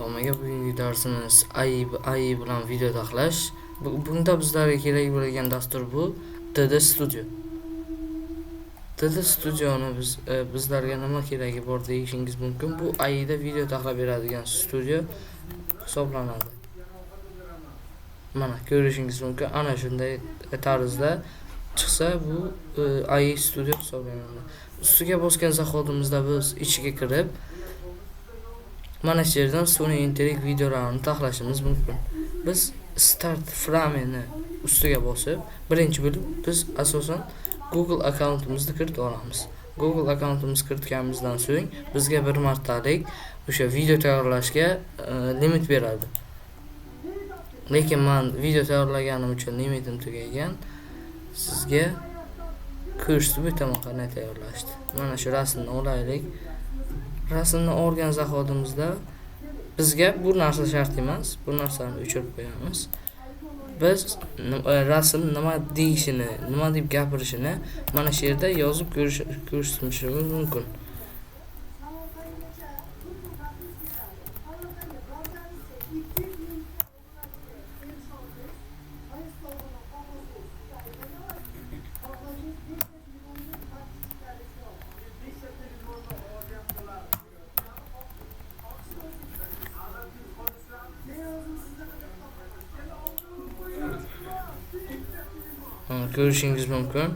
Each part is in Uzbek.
hammaga. Bugungi darsimiz AI bilan video taxlash. Bunda bizlarga kerak bo'lgan dastur bu DD Studio. DD Studioni bizlarga nima keragi bor deyishingiz mumkin. Bu AI da video taxlab beradigan studio hisoblanadi. Mana ko'rishingiz mumkin. Ana shunday tarzda chiqsa bu AI Studio hisoblanadi. Ustiga bosgan zahotimizda biz ichiga kirib, mana shu yerdan Sony Interact videolarini taxlashimiz mumkin. Biz Start Frame-ni ustiga bosib, birinchi bo'lib biz asosan Google akkauntimizni kiritib olamiz. Google akkauntimizni kiritganimizdan so'ng bizga bir martalik o'sha video tayyorlashga limit beradi. Lekin men video tayyorlaganim uchun limitim tugagan. Sizga ko'rsatib o'taman qanday tayyorlashni. Mana shu rasmni olaylik. Rasmni olgan zahotimizda bizga bu narsa shart emas. Bu narsani o'chirib qo'yamiz. Biz rasm nima deyishini, nima deb gapirishini mana shu yerda yozib ko'rsatishimiz mumkin. Ko'rishingiz mumkin.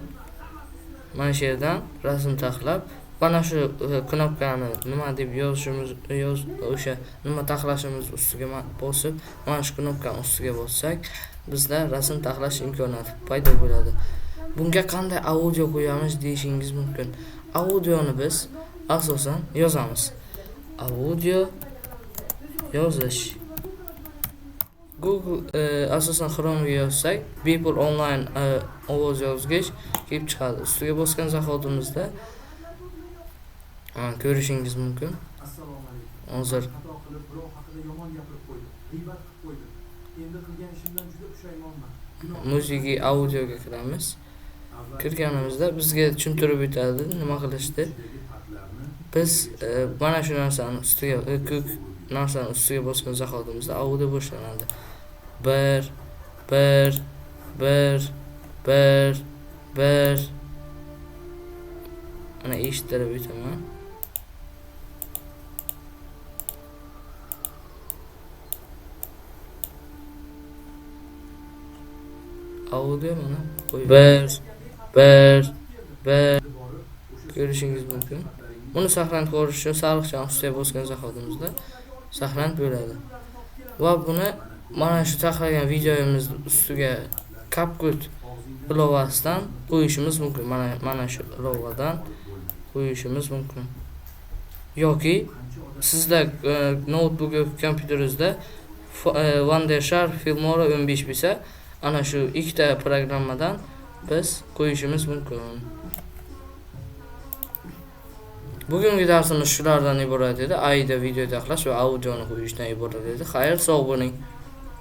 Mana shu yerdan rasm taxlab, mana shu knopkani nima deb yozishimiz, o'sha nima taxlashimiz ustiga bosib, mana shu knopkani ustiga bossak, bizda rasm taxlash imkoniyati paydo bo'ladi. Bunga qanday audio qo'yamiz deyishingiz mumkin. Audioni biz asosan yozamiz. Audio yozish. Google asosan Chrome'ga yozsak, bepul online ovoz yozgich kelib chiqadi. Ustiga bosgan zahotimizda ko'rishingiz mumkin. Hozir musiqiy audioga kiramiz. Kirganimizda bizga tushuntirib o'tadi nima qilishni. Biz mana shu narsani ustiga ko'k narsani ustiga bosgan zahotimizda audio boshlanadi. 1 ana eshittirib o'taman. Audio mana 1 ko'rishingiz mumkin. Buni saqlanib qolish uchun sariqchani ustiga bosgan zahotimizda saqlanib bo'ladi. Va buni mana shu taxlagan videomiz ustiga CapCut ilovasidan qo'yishimiz mumkin. Mana shu ilovadan qo'yishimiz mumkin. Yoki sizda notebook yoki kompyuteringizda Wondershare Filmora 15 bo'lsa, ana shu ikkita programmadan biz qo'yishimiz mumkin. Bugungi darsimiz shulardan iborat edi. AIda video taxlash va audioni qo'yishdan iborat edi. Xayr, sog' bo'ling.